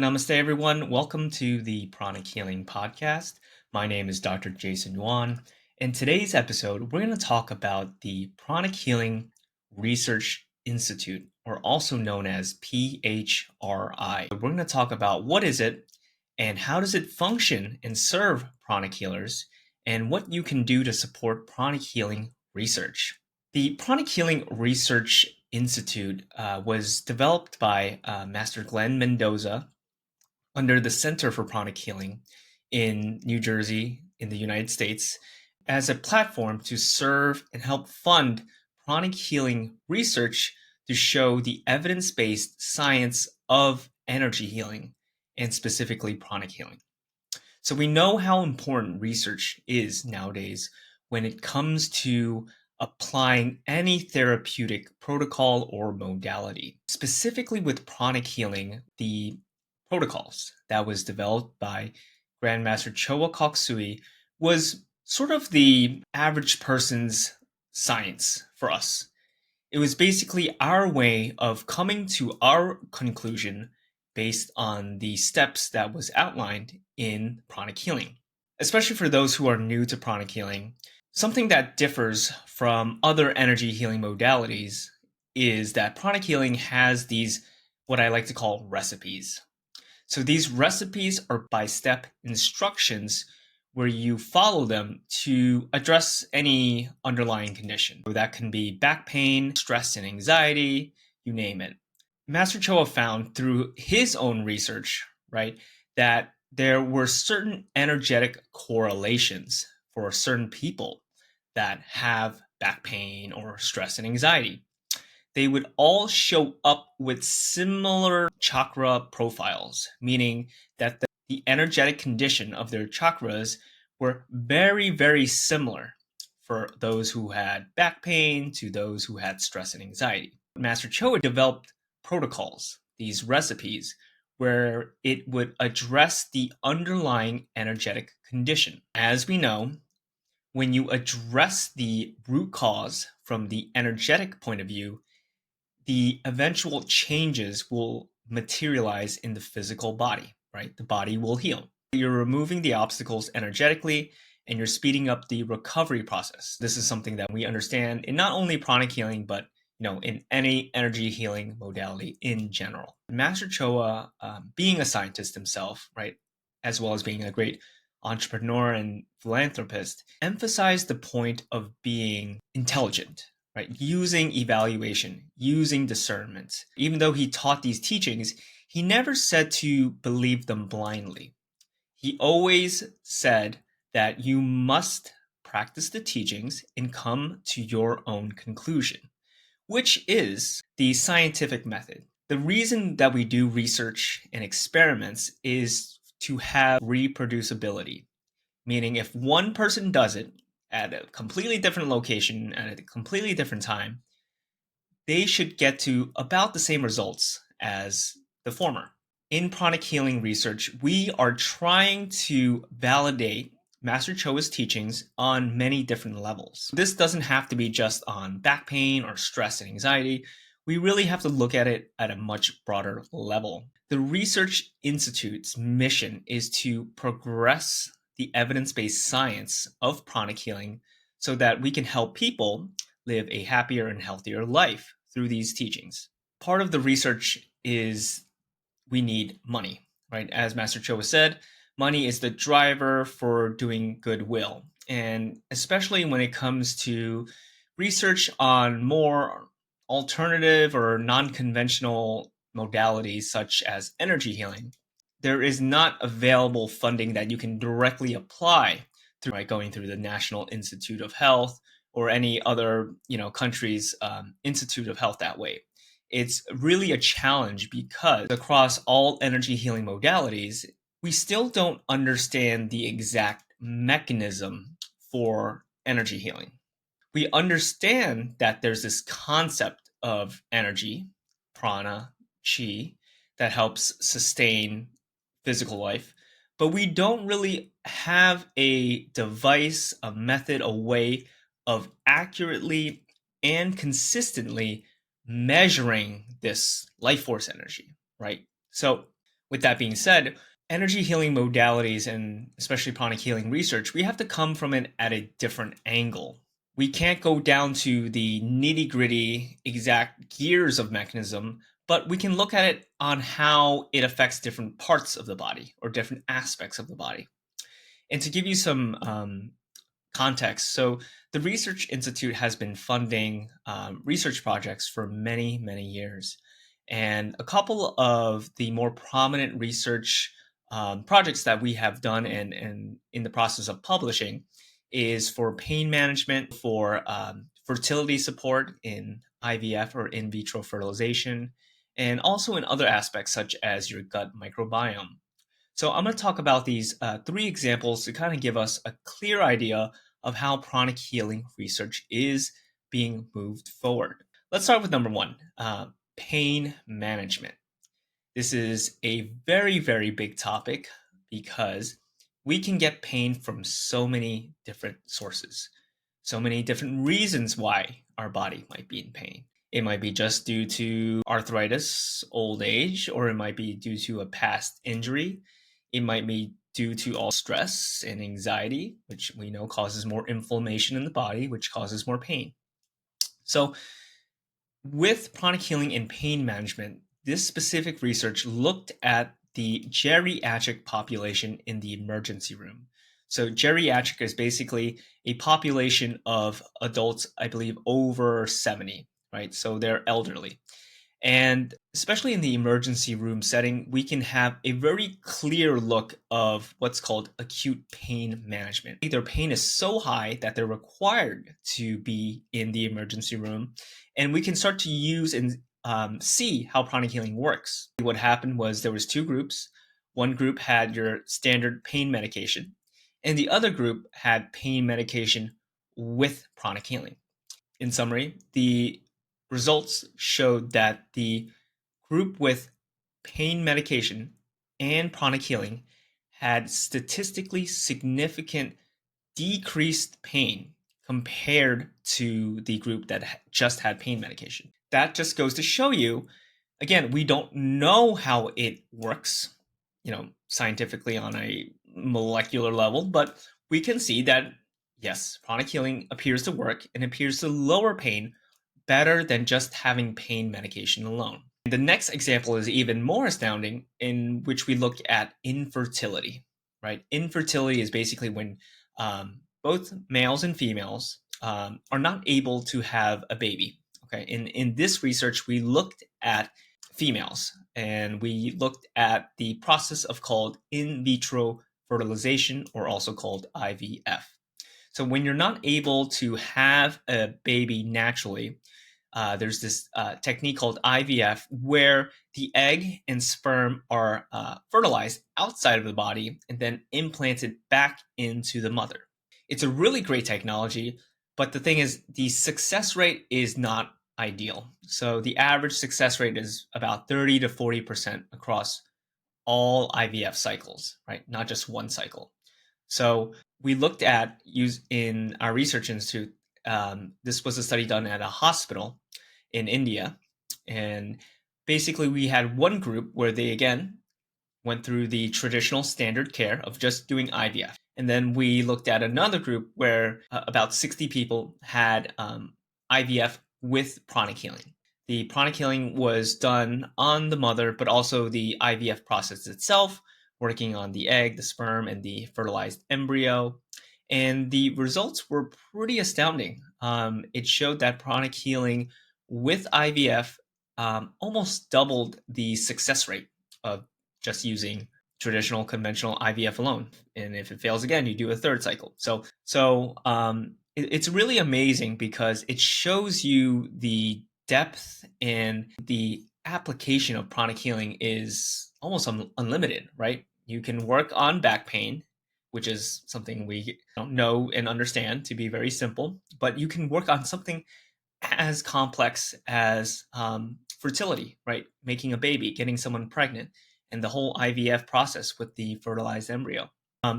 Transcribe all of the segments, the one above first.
Namaste, everyone. Welcome to the Pranic Healing Podcast. My name is Dr. Jason Yuan. In today's episode, we're going to talk about the Pranic Healing Research Institute, or also known as PHRI. We're going to talk about what is it and how does it function and serve pranic healers, and what you can do to support pranic healing research. The Pranic Healing Research Institute was developed by Master Glenn Mendoza under the Center for Pranic Healing in New Jersey, in the United States, as a platform to serve and help fund pranic healing research to show the evidence-based science of energy healing, and specifically pranic healing. So we know how important research is nowadays when it comes to applying any therapeutic protocol or modality. Specifically with pranic healing, the protocols that was developed by Grandmaster Choa Kok Sui was sort of the average person's science for us. It was basically our way of coming to our conclusion based on the steps that was outlined in pranic healing. Especially for those who are new to pranic healing, something that differs from other energy healing modalities is that pranic healing has these, what I like to call recipes. So these recipes are by-step instructions where you follow them to address any underlying condition. So that can be back pain, stress and anxiety, you name it. Master Choa found through his own research, right, that there were certain energetic correlations for certain people that have back pain or stress and anxiety. They would all show up with similar chakra profiles, meaning that the energetic condition of their chakras were very, very similar for those who had back pain to those who had stress and anxiety. Master Choa developed protocols, these recipes, where it would address the underlying energetic condition. As we know, when you address the root cause from the energetic point of view, the eventual changes will materialize in the physical body, right? The body will heal. You're removing the obstacles energetically and you're speeding up the recovery process. This is something that we understand in not only pranic healing, but in any energy healing modality in general. Master Choa, being a scientist himself, right, as well as being a great entrepreneur and philanthropist, emphasized the point of being intelligent, right? Using evaluation, using discernment. Even though he taught these teachings, he never said to believe them blindly. He always said that you must practice the teachings and come to your own conclusion, which is the scientific method. The reason that we do research and experiments is to have reproducibility, meaning if one person does it at a completely different location at a completely different time, they should get to about the same results as the former. In pranic healing research, we are trying to validate Master Choa's teachings on many different levels. This doesn't have to be just on back pain or stress and anxiety. We really have to look at it at a much broader level. The Research Institute's mission is to progress the evidence-based science of pranic healing so that we can help people live a happier and healthier life through these teachings. Part of the research is we need money, right? As Master Choa said, money is the driver for doing goodwill. And especially when it comes to research on more alternative or non-conventional modalities such as energy healing, there is not available funding that you can directly apply through going through the National Institute of Health or any other country's Institute of Health that way. It's really a challenge because across all energy healing modalities, we still don't understand the exact mechanism for energy healing. We understand that there's this concept of energy, prana, chi, that helps sustain physical life, but we don't really have a device, a method, a way of accurately and consistently measuring this life force energy, right? So With that being said, energy healing modalities and especially pranic healing research, we have to come from it at a different angle. We can't go down to the nitty gritty exact gears of mechanism, but we can look at it on how it affects different parts of the body or different aspects of the body. And to give you some context, so the Research Institute has been funding research projects for many, many years. And a couple of the more prominent research projects that we have done and in the process of publishing is for pain management, for fertility support in IVF or in vitro fertilization, and also in other aspects such as your gut microbiome. So I'm going to talk about these three examples to kind of give us a clear idea of how pranic healing research is being moved forward. Let's start with number one, pain management. This is a very, very big topic because we can get pain from so many different sources, so many different reasons why our body might be in pain. It might be just due to arthritis, old age, or it might be due to a past injury. It might be due to all stress and anxiety, which we know causes more inflammation in the body, which causes more pain. So, with pranic healing and pain management, this specific research looked at the geriatric population in the emergency room. So, geriatric is basically a population of adults, I believe, over 70, right? So, they're elderly. And especially in the emergency room setting, we can have a very clear look of what's called acute pain management. Their pain is so high that they're required to be in the emergency room. And we can start to use and see how pranic healing works. What happened was there was two groups. One group had your standard pain medication, and the other group had pain medication with pranic healing. In summary, the results showed that the group with pain medication and pranic healing had statistically significant decreased pain compared to the group that just had pain medication. That just goes to show you, again, we don't know how it works, scientifically on a molecular level, but we can see that yes, pranic healing appears to work and appears to lower pain better than just having pain medication alone. The next example is even more astounding, in which we look at infertility, right? Infertility is basically when both males and females are not able to have a baby. Okay, in this research, we looked at females and we looked at the process of called in vitro fertilization, or also called IVF. So when you're not able to have a baby naturally, there's this technique called IVF where the egg and sperm are fertilized outside of the body and then implanted back into the mother. It's a really great technology, but the thing is, the success rate is not ideal. So the average success rate is about 30 to 40% across all IVF cycles, right? Not just one cycle. So we looked at use in our research institute. This was a study done at a hospital in India, and basically we had one group where they again went through the traditional standard care of just doing IVF, and then we looked at another group where about 60 people had IVF with pranic healing. The pranic healing was done on the mother, but also the IVF process itself, working on the egg, the sperm, and the fertilized embryo. And the results were pretty astounding. It showed that pranic healing with IVF almost doubled the success rate of just using traditional conventional IVF alone. And if it fails again, you do a third cycle. It's really amazing because it shows you the depth and the application of pranic healing is almost unlimited, right? You can work on back pain, which is something we don't know and understand to be very simple, but you can work on something as complex as fertility, right? Making a baby, getting someone pregnant, and the whole IVF process with the fertilized embryo.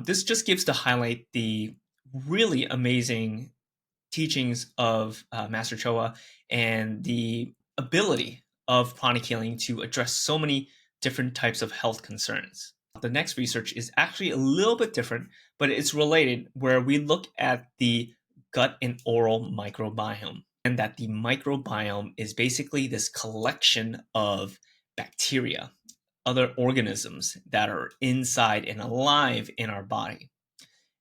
This just gives to highlight the really amazing teachings of Master Choa and the ability of pranic healing to address so many different types of health concerns. The next research is actually a little bit different, but it's related, where we look at the gut and oral microbiome, and that the microbiome is basically this collection of bacteria, other organisms that are inside and alive in our body.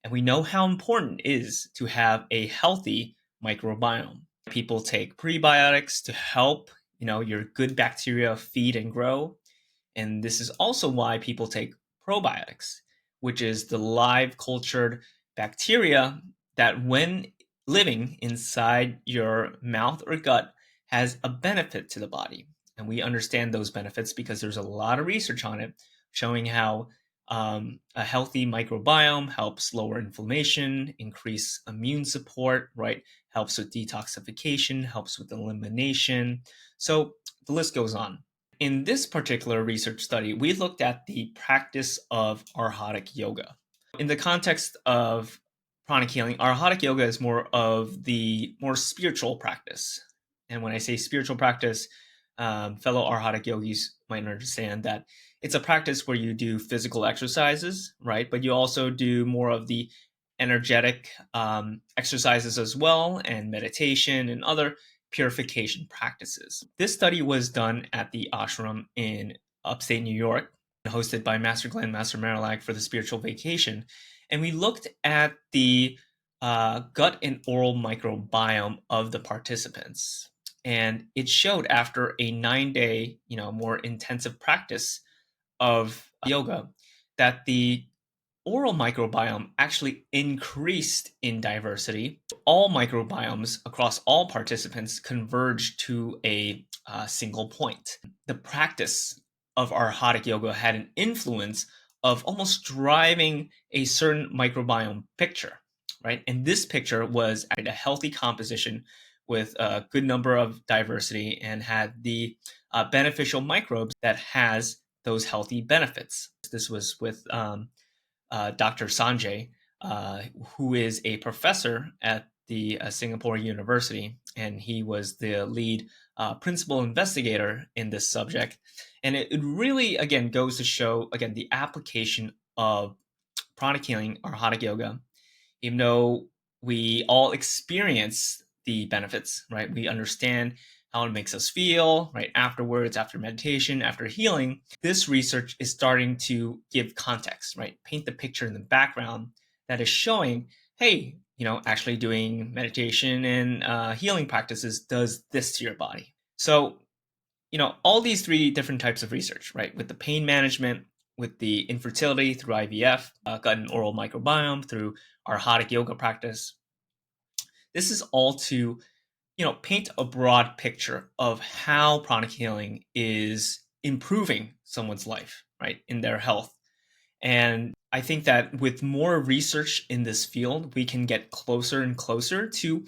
And we know how important it is to have a healthy microbiome. People take prebiotics to help, your good bacteria feed and grow. And this is also why people take probiotics, which is the live cultured bacteria that, when living inside your mouth or gut, has a benefit to the body. And we understand those benefits because there's a lot of research on it showing how a healthy microbiome helps lower inflammation, increase immune support, right? Helps with detoxification, helps with elimination. So the list goes on. In this particular research study, we looked at the practice of Arhatic yoga. In the context of pranic healing, Arhatic yoga is more of the more spiritual practice. And when I say spiritual practice, fellow Arhatic yogis might understand that it's a practice where you do physical exercises, right? But you also do more of the energetic exercises as well, and meditation and other purification practices. This study was done at the ashram in upstate New York, hosted by Master Glenn, Master Marilag for the spiritual vacation. And we looked at the gut and oral microbiome of the participants. And it showed, after a 9-day, more intensive practice of yoga, that the oral microbiome actually increased in diversity. All microbiomes across all participants converged to a single point. The practice of Arhatic yoga had an influence of almost driving a certain microbiome picture, right? And this picture was at a healthy composition with a good number of diversity, and had the beneficial microbes that has those healthy benefits. This was with Dr. Sanjay, who is a professor at the Singapore University, and he was the lead principal investigator in this subject. And it really, again, goes to show, again, the application of pranic healing or Hatha yoga. Even though we all experience the benefits, right? We understand how it makes us feel, right? Afterwards, after meditation, after healing, this research is starting to give context, right? Paint the picture in the background that is showing, hey, actually doing meditation and healing practices does this to your body. So, all these three different types of research, right? With the pain management, with the infertility through IVF, gut and oral microbiome through our Hatha yoga practice. This is all to paint a broad picture of how pranic healing is improving someone's life, right, in their health. And I think that with more research in this field, we can get closer and closer to,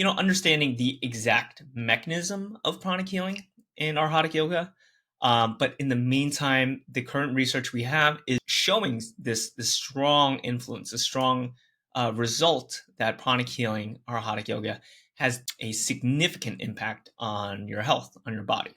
understanding the exact mechanism of pranic healing in our Hatha yoga. But in the meantime, the current research we have is showing this strong influence, a strong result that pranic healing or Hatha yoga has a significant impact on your health, on your body.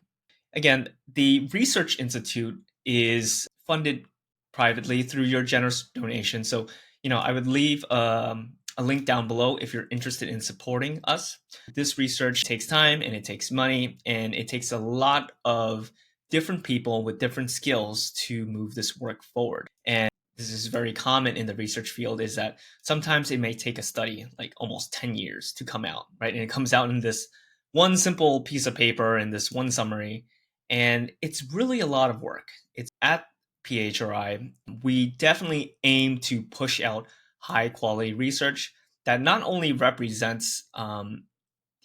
Again, the Research Institute is funded privately through your generous donation. So, I would leave a link down below if you're interested in supporting us. This research takes time, and it takes money, and it takes a lot of different people with different skills to move this work forward. And this is very common in the research field, is that sometimes it may take a study like almost 10 years to come out, right? And it comes out in this one simple piece of paper and this one summary. And it's really a lot of work. It's at PHRI, we definitely aim to push out high quality research that not only represents the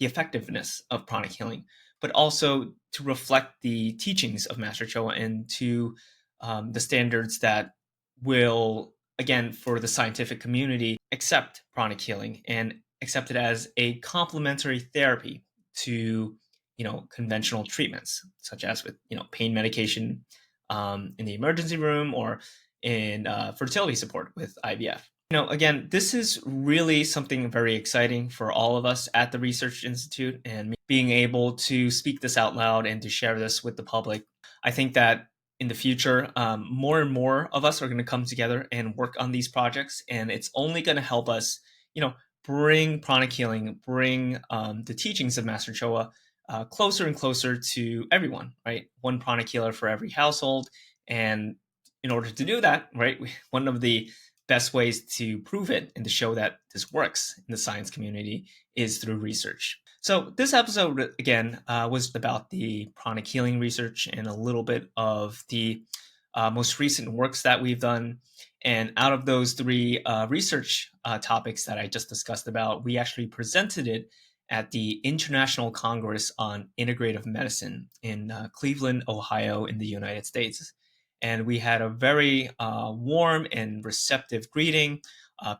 effectiveness of pranic healing, but also to reflect the teachings of Master Choa and to the standards that will, again, for the scientific community, accept pranic healing and accept it as a complementary therapy to conventional treatments, such as with pain medication in the emergency room, or in fertility support with IVF. Again, this is really something very exciting for all of us at the Research Institute, and being able to speak this out loud and to share this with the public. I think that in the future, more and more of us are going to come together and work on these projects, and it's only going to help us, you know, bring pranic healing, bring the teachings of Master Choa closer and closer to everyone. Right, one pranic healer for every household, and in order to do that, right, one of the best ways to prove it and to show that this works in the science community is through research. So this episode, again, was about the pranic healing research and a little bit of the most recent works that we've done. And out of those three research topics that I just discussed about, we actually presented it at the International Congress on Integrative Medicine in Cleveland, Ohio, in the United States. And we had a very warm and receptive greeting.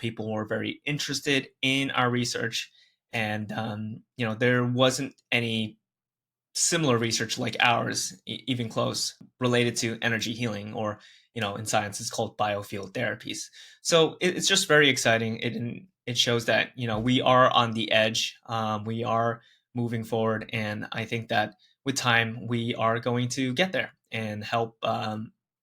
People were very interested in our research, and there wasn't any similar research like ours, even close, related to energy healing, or in science it's called biofield therapies. So it's just very exciting. It shows that we are on the edge. We are moving forward, and I think that with time we are going to get there and help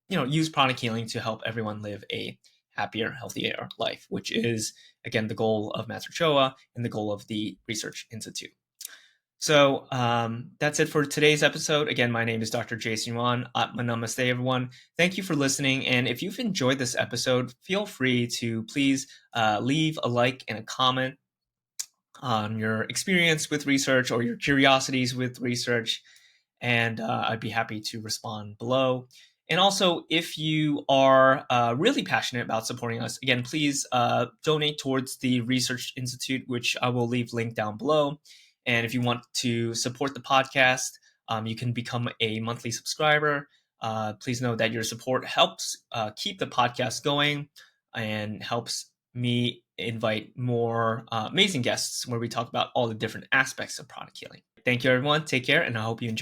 use pranic healing to help everyone live a happier, healthier life, which is again the goal of Master Choa and the goal of the Research Institute. So that's it for today's episode. Again, my name is Dr. Jason Yuan. Namaste, everyone. Thank you for listening. And if you've enjoyed this episode, feel free to please leave a like and a comment on your experience with research or your curiosities with research, and I'd be happy to respond below. And also, if you are really passionate about supporting us, again, please donate towards the Research Institute, which I will leave linked down below. And if you want to support the podcast, you can become a monthly subscriber. Please know that your support helps keep the podcast going and helps me invite more amazing guests where we talk about all the different aspects of pranic healing. Thank you, everyone. Take care, and I hope you enjoy.